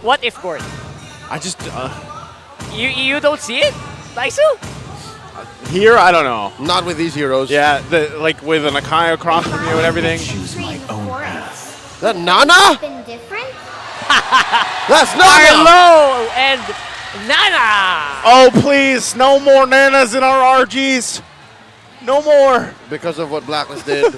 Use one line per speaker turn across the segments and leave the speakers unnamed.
What if, Gordon?
I just
You don't see it, Daisu?
here I don't know.
Not with these heroes.
Yeah, like with an Akai across from you and everything.
That Nana?
Been different?
That's Nana!
Arlo and Nana!
Oh please, no more Nanas in our RGs. No more.
Because of what Blacklist did,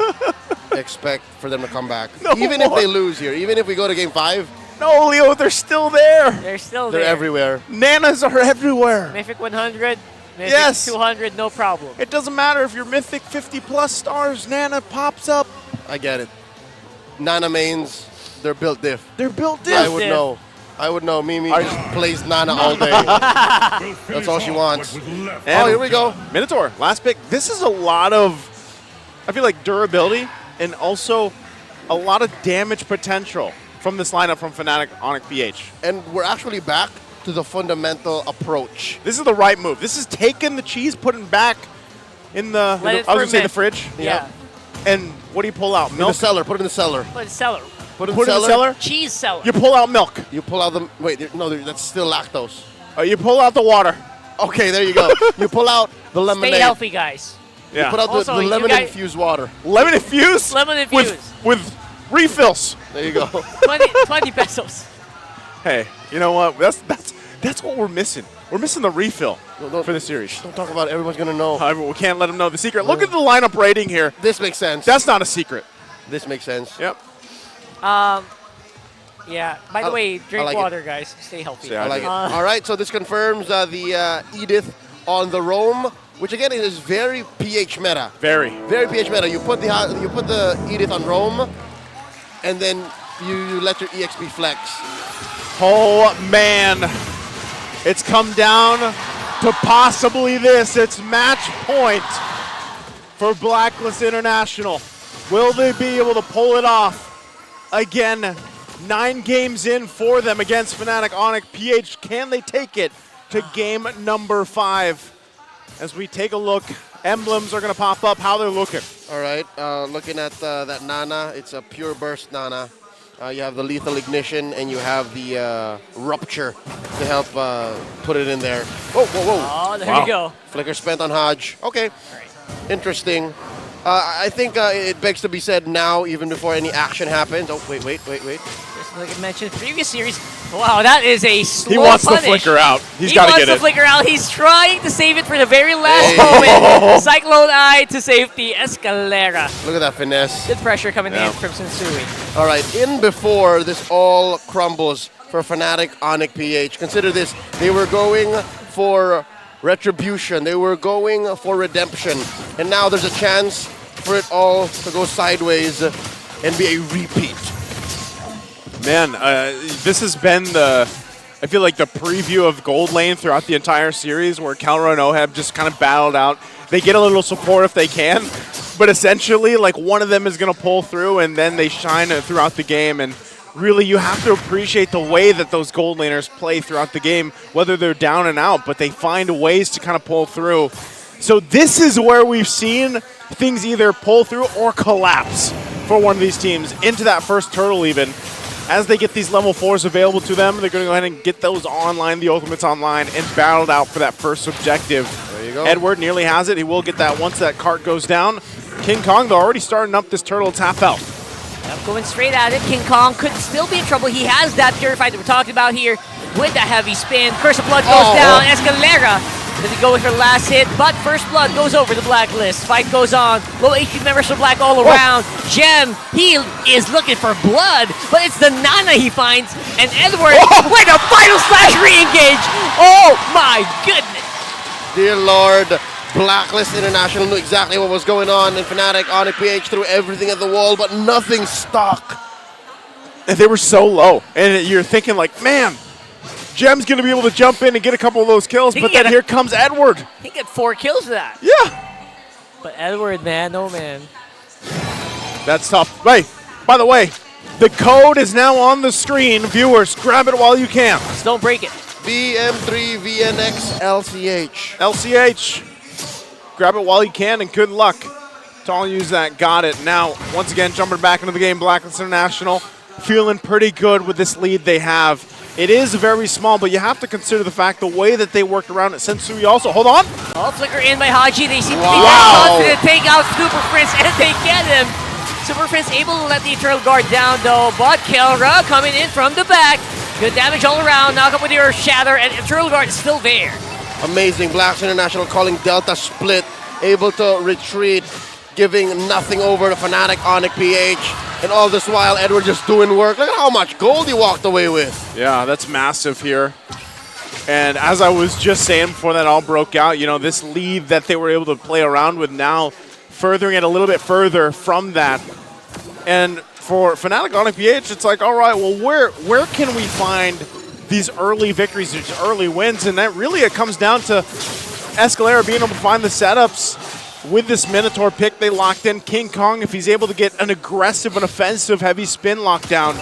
expect for them to come back.
No
Even
more.
if they lose here, even if we go to game 5,
No, Leo, they're still there.
They're still
they're
there.
everywhere.
Nanas are everywhere.
Mythic 100, Mythic
Yes.
200, no problem.
It doesn't matter if you're Mythic 50 plus stars, Nana pops up.
I get it. Nana mains, they're built diff.
They're built
I
in.
would
diff.
know. I would know. Mimi just plays Nana all day. That's all she wants. Oh, here we go.
Minotaur, last pick. This is a lot of, I feel like, durability and also a lot of damage potential from this lineup from FNATIC ONIC PH.
And we're actually back to the fundamental approach.
This is the right move. This is taking the cheese, putting back in the,
Let it
I was going to say the
ferment.
fridge.
Yeah.
And what do you pull out?
In the
Milk?
cellar. Put it in the cellar.
But cellar.
Put it
Put it in the cellar?
Cheese cellar.
You pull out milk.
You pull out the... Wait, no, that's still lactose.
You pull out the water.
Okay, there you go. You pull out the lemonade.
Stay healthy, guys.
Yeah.
Put out
Also,
the
you
lemon
guys-
infused water.
Lemon infused?
Lemon infused.
With refills.
There you go.
20 pesos.
Hey, you know what? That's what we're missing. We're missing the refill for the series.
Don't talk about it. Everyone's going to know.
However, we can't let them know the secret. Look at the lineup rating here.
This makes sense.
That's not a secret.
This makes sense.
Yep.
Yeah. By the way, drink
like
water, guys. Stay healthy.
Yeah,
I like it.
Uh,
All right, so this confirms the Edith on the roam, which again is very PH meta.
Very.
Very PH meta. You put the Edith on roam, and then you let your EXP flex.
Oh, man. It's come down to possibly this. It's match point for Blacklist International. Will they be able to pull it off? Again, 9 games in for them against FNATIC ONIC PH. Can they take it to game number 5? As we take a look, emblems are going to pop up. How they're looking.
All right, looking at that Nana, it's a pure burst Nana. You have the lethal ignition, and you have the rupture to help put it in there. Whoa, whoa, whoa.
Oh, there we go.
Flicker spent on Hodge. Okay,
All right.
interesting. I think it begs to be said now, even before any action happens. Oh, wait.
Just like I mentioned previous series. Wow, that is a slow
He wants
punish.
the flicker out. He's
He
got to
wants
get
the
it.
flicker out. He's trying to save it for the very last moment. Cyclone Eye to safety. Escalera.
Look at that finesse.
Good pressure coming
Yeah.
in from Sensui.
All right, in before this all crumbles for FNATIC ONIC PH. Consider this. They were going for retribution. They were going for redemption. And now there's a chance for it all to go sideways and be a repeat.
Man, this has been I feel like the preview of Gold Lane throughout the entire series where Calra and Oheb just kind of battled out. They get a little support if they can, but essentially like one of them is going to pull through and then they shine throughout the game. And really you have to appreciate the way that those Gold Laners play throughout the game, whether they're down and out, but they find ways to kind of pull through. So this is where we've seen things either pull through or collapse for one of these teams into that first turtle even. As they get these level 4s available to them, they're going to go ahead and get those online, the ultimates online, and battled out for that first objective.
There you go.
Edward nearly has it. He will get that once that cart goes down. King Kong, though, already starting up this turtle. It's half health.
Yep, going straight at it. King Kong could still be in trouble. He has that Purified that we're talking about here with that heavy spin. Curse of Blood goes down. Escalera does he go with her last hit, but First Blood goes over the Blacklist. Fight goes on. Low HP members for Black all around. Gem, he is looking for blood, but it's the Nana he finds. And Edward, wait, a final slash re-engage. Oh my goodness.
Dear Lord, Blacklist International knew exactly what was going on, and FNATIC ONIC PH threw everything at the wall, but nothing stuck.
And they were so low. And you're thinking like, man, Gem's going to be able to jump in and get a couple of those kills, but then here comes Edward.
He get 4 kills for that.
Yeah.
But Edward, man, oh man.
That's tough. Hey, by the way, the code is now on the screen. Viewers, grab it while you can.
Just don't break it.
BM3VNX LCH.
LCH. Grab it while you can, and good luck to all use that. Got it. Now, once again, jumping back into the game, Blacklist International feeling pretty good with this lead they have. It is very small, but you have to consider the fact the way that they worked around it. Sensui also, hold on.
Oh, flicker in by Haji. They seem to be
Wow.
very confident. Take out Super Prince, and they get him. Super Prince able to let the Eternal Guard down, though, but Kelra coming in from the back. Good damage all around. Knock up with your Shatter, and Eternal Guard is still there.
Amazing. Blacks International calling Delta split, able to retreat, giving nothing over to FNATIC ONIC PH. And all this while, Edward just doing work. Look at how much gold he walked away with.
Yeah, that's massive here. And as I was just saying before that all broke out, you know, this lead that they were able to play around with now, furthering it a little bit further from that. And for FNATIC ONIC PH, it's like, all right, well, where can we find these early victories, these early wins? And that really, it comes down to Escalera being able to find the setups. With this Minotaur pick, they locked in King Kong if he's able to get an aggressive and offensive heavy spin lockdown.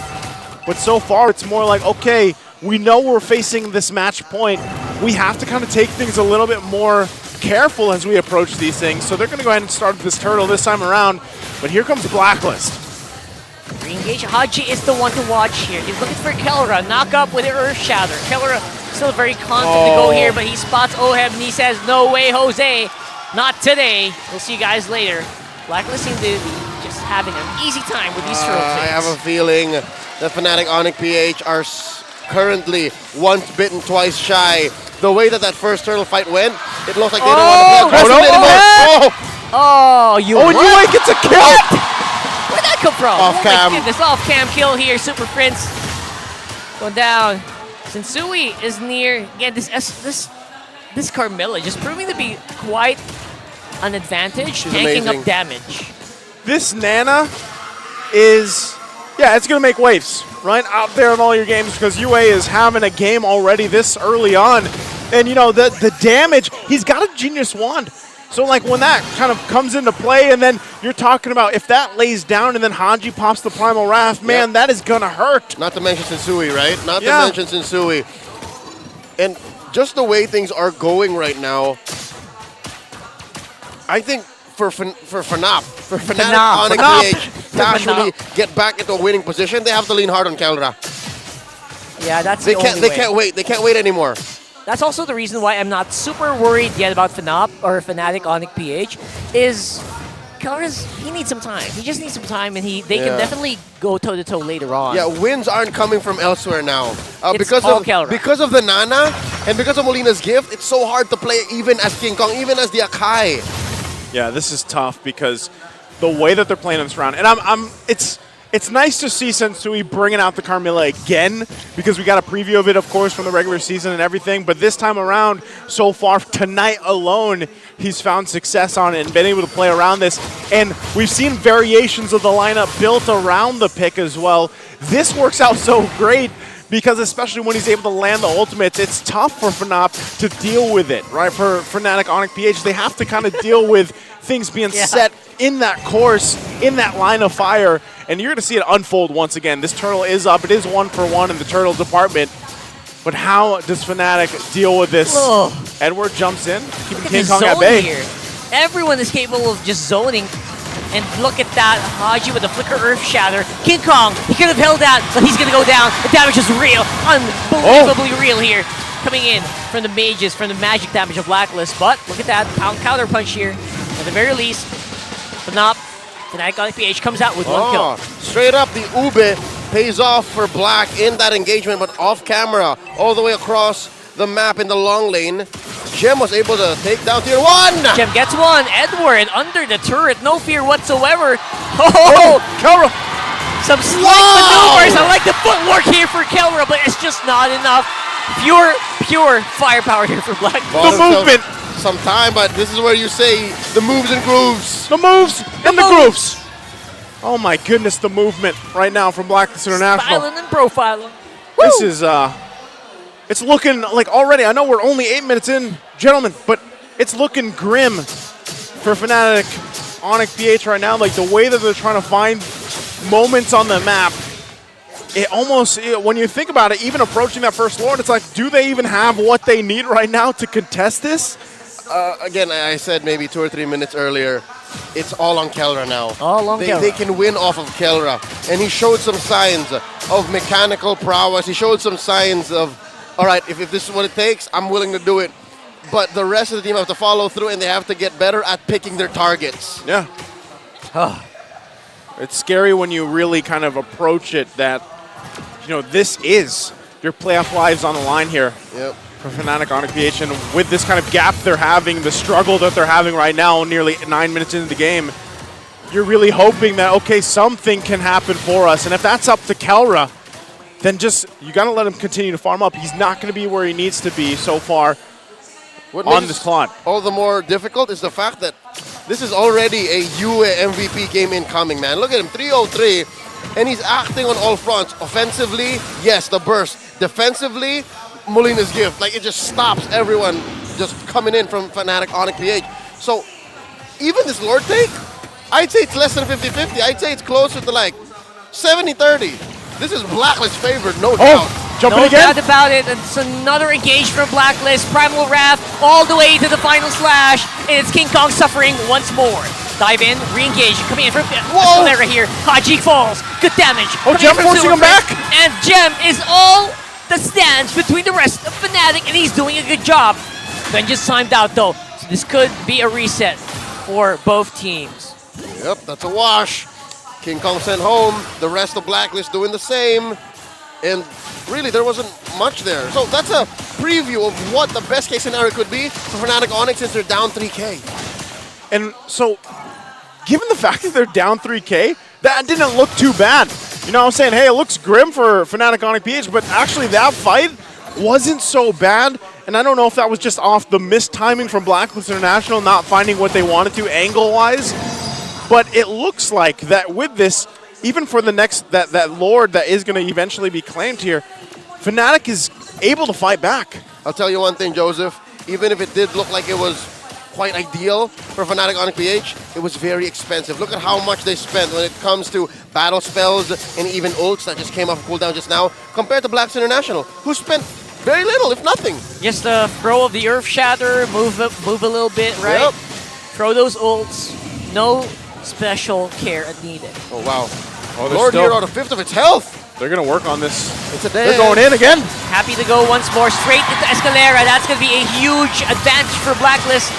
But so far, it's more like, okay, we know we're facing this match point. We have to kind of take things a little bit more careful as we approach these things. So they're going to go ahead and start this turtle this time around. But here comes Blacklist.
Re-engage. Haji is the one to watch here. He's looking for Kelra. Knock up with the Earth Shatter. Kelra still very confident to go here, but he spots Oheb and he says, no way, Jose. Not today. We'll see you guys later. Blacklist seems to be just having an easy time with these turtle
I have a
things.
feeling that FNATIC ONIC PH are currently once bitten, twice shy. The way that first turtle fight went, it looked like they don't want to play aggressive anymore.
Oh, you
Yue gets a kill!
Where'd that come from?
Off cam.
My goodness, off cam kill here. Super Prince going down. Sensui is near. Again, this Carmilla just proving to be quite an advantage,
She's
tanking
amazing.
up damage.
This Nana is, yeah, it's going to make waves, right? Out there in all your games because Yue is having a game already this early on. And, you know, the damage, he's got a Genius Wand. So, like, when that kind of comes into play and then you're talking about if that lays down and then Haji pops the Primal Wrath, man,
Yep.
that is going to hurt.
Not to mention Sensui, right? Not to
Yeah.
mention Sensui. And just the way things are going right now, I think for FNOP, for FNATIC ONIC PH to actually get back into a winning position, they have to lean hard on Kelra.
Yeah, that's
They
the
can't.
only
They
way.
can't wait. They can't wait anymore.
That's also the reason why I'm not super worried yet about FNOP or FNATIC ONIC PH is Kelra's, he needs some time. He just needs some time, and they can definitely go toe-to-toe later on.
Yeah, wins aren't coming from elsewhere now.
It's
Because
all
of
Kelra.
because of the Nana and because of Molina's gift, it's so hard to play even as King Kong, even as the Akai.
Yeah, this is tough because the way that they're playing in this round, and it's nice to see Sensui bringing out the Carmilla again because we got a preview of it, of course, from the regular season and everything. But this time around, so far tonight alone, he's found success on it and been able to play around this. And we've seen variations of the lineup built around the pick as well. This works out so great because especially when he's able to land the ultimates, it's tough for FNOP to deal with it, right? For FNATIC ONIC PH, they have to kind of deal with things being set in that course, in that line of fire, and you're going to see it unfold once again. This turtle is up. It is 1-for-1 in the turtle department, but how does FNATIC deal with this?
Ugh.
Edward jumps in, keeping
Look at
King
the
Kong at
zone
bay.
here. Everyone is capable of just zoning. And look at that, Haji with the Flicker Earth Shatter. King Kong, he could have held that, but he's going to go down. The damage is real, unbelievably real here. Coming in from the mages, from the magic damage of Blacklist. But look at that, counter punch here. At the very least, FNOP, FNATIC ONIC PH comes out with one kill.
Straight up, the Ube pays off for Black in that engagement, but off camera, all the way across the map in the long lane. Gem was able to take down tier 1!
Gem gets one. Edward under the turret, no fear whatsoever. Oh,
Kelra!
some slight maneuvers. I like the footwork here for Kelra, but it's just not enough. Pure firepower here for Black.
Bought
The
himself
movement.
some time, but this is where you say the moves and grooves.
The moves and the grooves. Oh my goodness, the movement right now from Blacklist International.
Styling and profiling.
This is, it's looking like already, I know we're only 8 minutes in, gentlemen, but it's looking grim for FNATIC ONIC PH right now. Like the way that they're trying to find moments on the map, it almost, when you think about it, even approaching that first Lord, it's like, do they even have what they need right now to contest this?
Again, I said maybe 2 or 3 minutes earlier, it's all on Kelra now.
All on Kelra.
They can win off of Kelra. And he showed some signs of mechanical prowess. He showed some signs of, all right, if this is what it takes, I'm willing to do it. But the rest of the team have to follow through, and they have to get better at picking their targets.
Yeah. It's scary when you really kind of approach it that, you know, this is your playoff lives on the line here.
Yep.
For FNATIC ONIC PH, and with this kind of gap they're having, the struggle that they're having right now, nearly 9 minutes into the game, you're really hoping that, okay, something can happen for us. And if that's up to Kelra, then just, you got to let him continue to farm up. He's not going to be where he needs to be so far on this clock.
All the more difficult is the fact that this is already a UA MVP game incoming, man. Look at him, 303, and he's acting on all fronts. Offensively, yes, the burst. Defensively, Molina's gift. Like, it just stops everyone just coming in from FNATIC ONIC PH. So, even this Lord take, I'd say it's less than 50-50. I'd say it's closer to like 70-30. This is Blacklist favored, no doubt.
Jumping
No
again.
doubt about it. It's another engage from Blacklist. Primal Wrath all the way to the final slash. And it's King Kong suffering once more. Dive in, re-engage, coming in from Escalera here. Haji falls, good damage.
Oh, Gem forcing him back.
And Gem is all that stands between the rest of FNATIC, and he's doing a good job. Then just timed out though. So this could be a reset for both teams.
Yep, that's a wash. King Kong sent home. The rest of Blacklist doing the same. And really, there wasn't much there. So that's a preview of what the best case scenario could be for FNATIC ONIC since they're down 3K.
And so, given the fact that they're down 3K, that didn't look too bad. You know what I'm saying? Hey, it looks grim for FNATIC ONIC PH, but actually that fight wasn't so bad. And I don't know if that was just off the missed timing from Blacklist International, not finding what they wanted to angle-wise. But it looks like that with this, even for the next, that Lord that is going to eventually be claimed here, FNATIC is able to fight back.
I'll tell you one thing, Joseph. Even if it did look like it was quite ideal for FNATIC ONIC PH, it was very expensive. Look at how much they spent when it comes to battle spells and even ults that just came off cooldown just now, compared to Blacklist International, who spent very little, if nothing.
Just the throw of the Earth Shatter, move a little bit, right?
Yep.
Throw those ults. No special care needed.
Oh, wow.
Oh,
Lord here on a fifth of its health.
They're going to work on this.
It's a
They're going in again.
Happy to go once more straight into Escalera. That's going to be a huge advantage for Blacklist.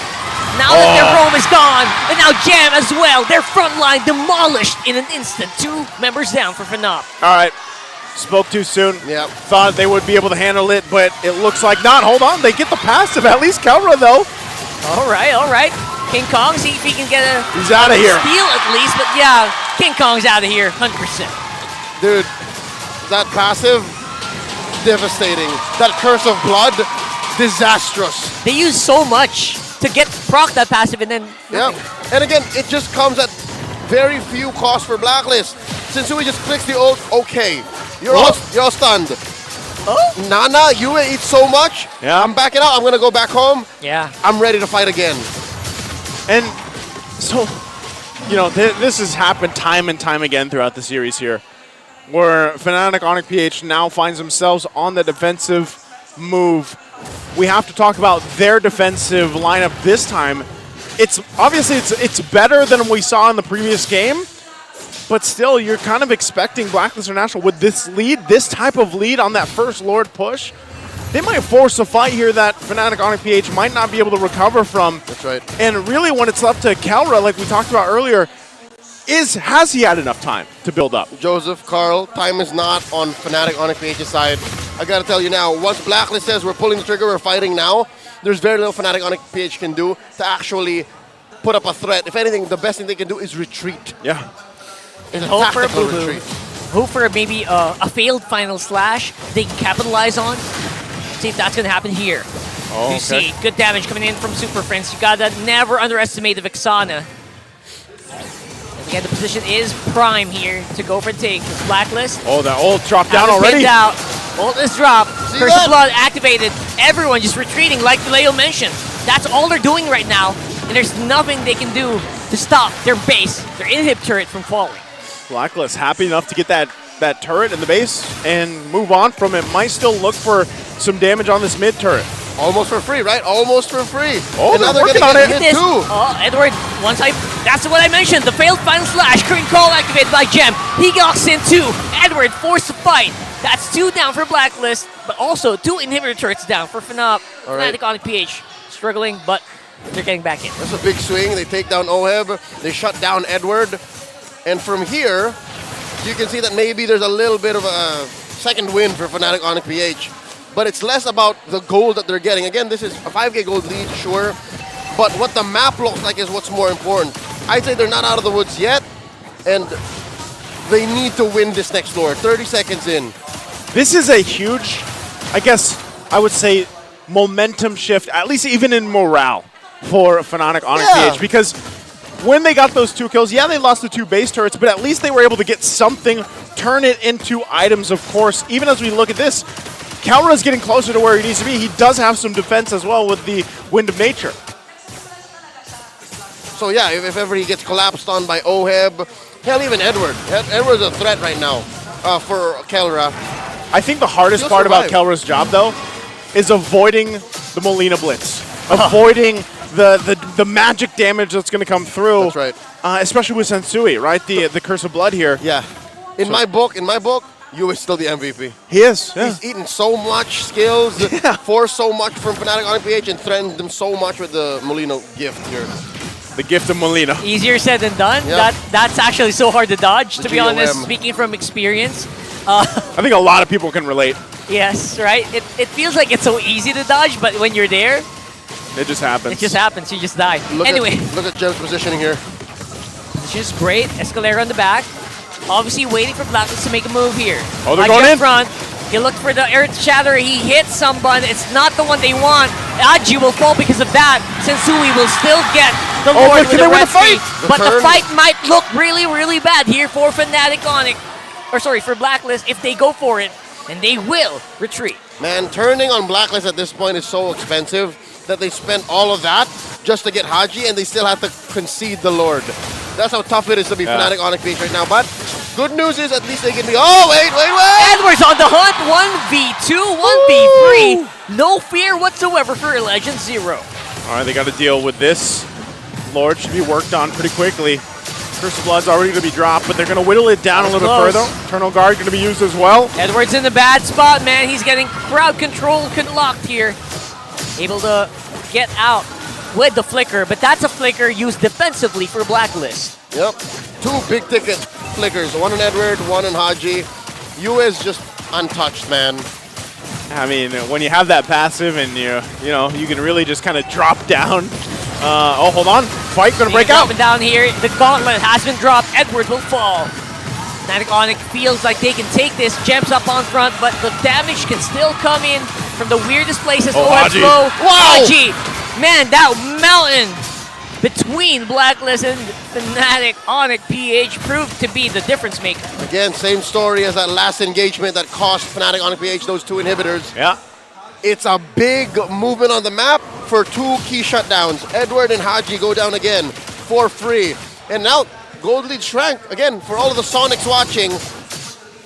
Now that their roam is gone, and now Jam as well. Their front line demolished in an instant. 2 members down for FNOP.
All right. Spoke too soon.
Yep.
Thought they would be able to handle it, but it looks like not. Hold on. They get the passive. At least Kelra, though.
All right, all right. King Kong, see if he can get a
He's out of here.
steal at least. But yeah, King Kong's out of here, 100%.
Dude, that passive, devastating. That Curse of Blood, disastrous.
They use so much to get proc that passive and then
Yeah, and again, it just comes at very few cost for Blacklist. Since Sui just clicks the ult, okay, you're all stunned.
Oh.
Nana, you eat so much.
Yeah.
I'm backing out. I'm gonna go back home.
Yeah.
I'm ready to fight again.
And so, you know, this has happened time and time again throughout the series here, where FNATIC ONIC PH now finds themselves on the defensive move. We have to talk about their defensive lineup this time. It's obviously it's better than we saw in the previous game, but still, you're kind of expecting Blacklist International with this lead, this type of lead on that first Lord push. They might force a fight here that FNATIC ONIC PH might not be able to recover from.
That's right.
And really, when it's left to Kelra, like we talked about earlier, has he had enough time to build up?
Joseph, Carl, time is not on FNATIC ONIC PH's side. I gotta tell you now, once Blacklist says we're pulling the trigger, we're fighting now, there's very little FNATIC ONIC PH can do to actually put up a threat. If anything, the best thing they can do is retreat.
Yeah.
It's a
Hope for a
tactical
boo-boo.
retreat.
Hope for maybe a failed final slash they can capitalize on. See if that's going to happen here.
Oh,
You see, good damage coming in from Super Friends. You got to never underestimate the Vixana. And again, the position is prime here to go for the take. With Blacklist.
Oh, that ult dropped down
Has
already.
pinned out. Ult is dropped.
See
Curse
that?
of Blood activated. Everyone just retreating like Leo mentioned. That's all they're doing right now. And there's nothing they can do to stop their base, their inhib turret from falling.
Blacklist happy enough to get that turret in the base and move on from it. Might still look for some damage on this mid turret.
Almost for free, right? Almost for free.
Oh,
and now
they're
they're
working
gonna
on
get
it.
hit too.
Oh, Edward, once I That's what I mentioned. The failed final slash. Current call activated by Gem. He locks in 2. Edward forced to fight. That's 2 down for Blacklist, but also 2 inhibitor turrets down for FNOP. FNATIC ONIC PH struggling, but they're getting back in.
That's a big swing. They take down Oheb. They shut down Edward. And from here, you can see that maybe there's a little bit of a second win for FNATIC ONIC PH. But it's less about the gold that they're getting. Again, this is a 5K gold lead, sure. But what the map looks like is what's more important. I'd say they're not out of the woods yet, and they need to win this next floor. 30 seconds in.
This is a huge, I guess I would say, momentum shift, at least even in morale for FNATIC ONIC PH, because when they got those 2 kills, yeah, they lost the 2 base turrets, but at least they were able to get something, turn it into items, of course. Even as we look at this, Kalra's getting closer to where he needs to be. He does have some defense as well with the Wind of Nature.
So yeah, if ever he gets collapsed on by Oheb, hell, even Edward. Edward's a threat right now for Kalra.
I think the hardest part about Kalra's job, though, is avoiding the Molina Blitz. Avoiding the magic damage that's going to come through.
That's right.
Especially with Sensui, right? The Curse of Blood here.
Yeah. In my book, Yu is still the MVP.
He is. Yeah.
He's eaten so much skills, forced so much from FNATIC ONIC PH, and threatened them so much with the Molina gift here.
The gift of Molina.
Easier said than done.
Yep.
That's actually so hard to dodge,
The
to be honest,
GOM.
speaking from experience.
I think a lot of people can relate.
Yes, right? It feels like it's so easy to dodge, but when you're there,
it just happens.
It just happens. You just die.
Look at Gem's positioning here.
Position is great. Escalera on the back. Obviously waiting for Blacklist to make a move here.
Oh, they're going in.
Front. He looked for the Earth Shatter. He hit someone. It's not the one they want. Aji will fall because of that. Sensui will still get the Lord with the red fight. But the fight might look really, really bad here for FNATIC ONIC. Or sorry, for Blacklist if they go for it. And they will retreat.
Man, turning on Blacklist at this point is so expensive that they spent all of that just to get Haji, and they still have to concede the Lord. That's how tough it is to be FNATIC ONIC PH right now. But good news is at least they can be. Oh, wait!
Edwards on the hunt. 1v2, 1v3. No fear whatsoever for Legend Zero.
All right, they got to deal with this. Lord should be worked on pretty quickly. Curse of Blood's already going to be dropped, but they're going to whittle it down a little further. Eternal Guard going to be used as well.
Edwards in the bad spot, man. He's getting crowd control locked here. Able to get out with the flicker, but that's a flicker used defensively for Blacklist.
Yep. 2 big ticket flickers. One on Edward, one on Haji. Yu is just untouched, man.
I mean, when you have that passive and you can really just kind of drop down. Oh, hold on. Fight going to break out.
Dropping down here. The gauntlet has been dropped. Edwards will fall. FNATIC ONIC feels like they can take this. Gems up on front, but the damage can still come in from the weirdest places.
Oh, Haji.
Wow.
Haji.
Man, that mountain between Blacklist and FNATIC ONIC PH proved to be the difference maker.
Again, same story as that last engagement that cost FNATIC ONIC PH those 2 inhibitors.
Yeah.
It's a big movement on the map for 2 key shutdowns. Edward and Haji go down again for free. And now, gold lead shrank. Again, for all of the Sonics watching,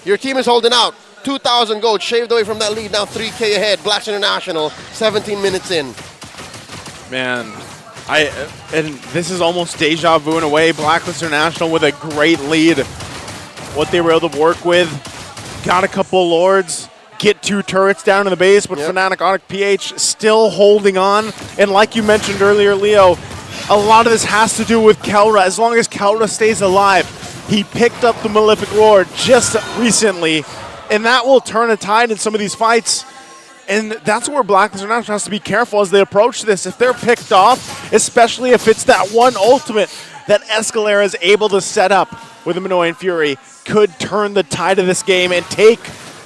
your team is holding out. 2,000 gold shaved away from that lead, now 3K ahead. Blacks International, 17 minutes in.
Man, and this is almost deja vu in a way. Blacklist International with a great lead. What they were able to work with, got a couple Lords, get 2 turrets down in the base, but FNATIC ONIC PH still holding on. And like you mentioned earlier, Leo, a lot of this has to do with Kalra. As long as Kalra stays alive, he picked up the Malefic Roar just recently, and that will turn a tide in some of these fights. And that's where Blacklist International has to be careful as they approach this. If they're picked off, especially if it's that one ultimate that Escalera is able to set up with a Minoan Fury, could turn the tide of this game and take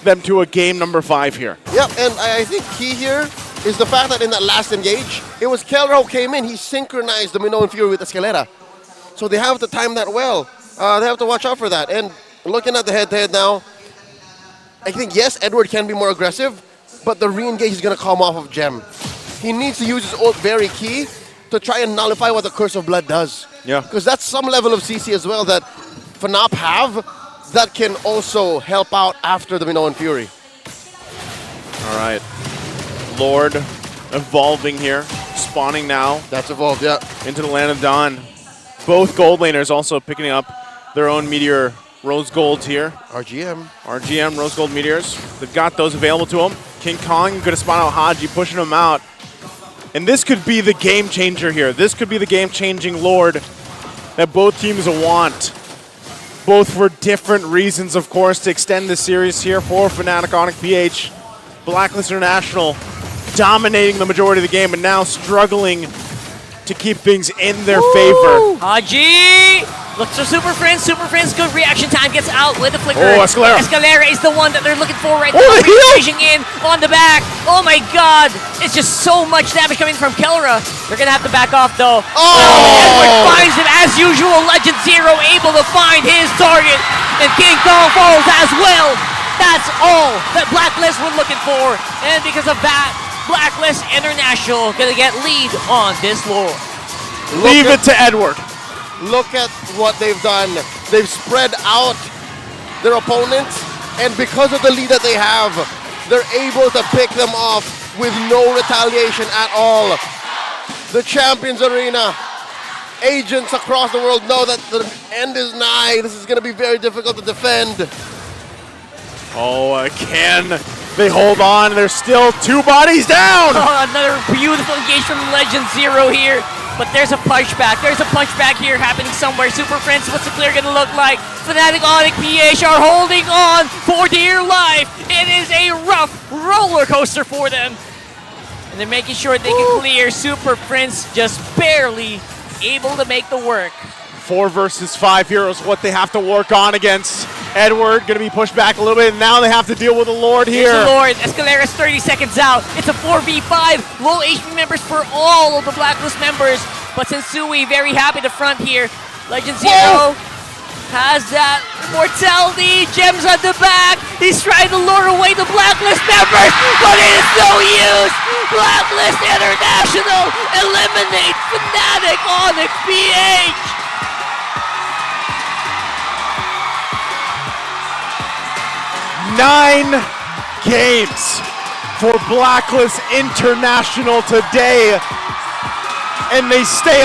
them to a game number 5 here.
Yep, and I think key here is the fact that in that last engage, it was Kelra who came in. He synchronized the Minoan Fury with Escalera. So they have to time that well. They have to watch out for that. And looking at the head-to-head now, I think, yes, Edward can be more aggressive, but the re-engage is going to come off of Gem. He needs to use his ult very key to try and nullify what the Curse of Blood does.
Yeah.
Because that's some level of CC as well that FNOP have that can also help out after the Minoan Fury.
All right. Lord evolving here, spawning now.
That's evolved, yeah.
Into the Land of Dawn. Both gold laners also picking up their own Meteor Rose Gold here.
RGM.
Rose Gold Meteors. They've got those available to them. King Kong going to spot out Haji, pushing him out. And this could be the game changer here. This could be the game-changing Lord that both teams want. Both for different reasons, of course, to extend the series here for FNATIC ONIC PH. BLACKLIST International dominating the majority of the game and now struggling to keep things in their favor.
Haji looks for Super Friends. Super Friends, good reaction time, gets out with the flicker.
Oh, Escalera.
Escalera is the one that they're looking for right now.
the heal!
Reaching in on the back. Oh my god, it's just so much damage coming from Kelra. They're gonna have to back off though. Edward finds him as usual. Legend Zero able to find his target. And King Kong falls as well. That's all that BLACKLIST were looking for. And because of that, BLACKLIST International gonna get lead on this Lord.
Leave it to Edward.
Look at what they've done. They've spread out their opponents, and because of the lead that they have, they're able to pick them off with no retaliation at all. The Champions Arena, agents across the world know that the end is nigh. This is going to be very difficult to defend.
Oh, can they hold on? There's still 2 bodies down.
Oh, another beautiful engage from Legend Zero here. But there's a punchback. There's a punchback here happening somewhere. Super Friends, what's the clear going to look like? FNATIC ONIC PH are holding on for dear life. It is a rough roller coaster for them. And they're making sure they can clear. Super Friends just barely able to make the work.
4 versus 5 heroes, what they have to work on against Edward. Going to be pushed back a little bit, and now they have to deal with the Lord here.
Here's the Lord. Escalera's 30 seconds out. It's a 4v5. Low HP members for all of the BLACKLIST members. But Sensui very happy to front here. Legend Zero has that immortality. Gems on the back. He's trying to lure away the BLACKLIST members, but it is no use. BLACKLIST International eliminates FNATIC ONIC PH.
9 games for BLACKLIST International today, and they stay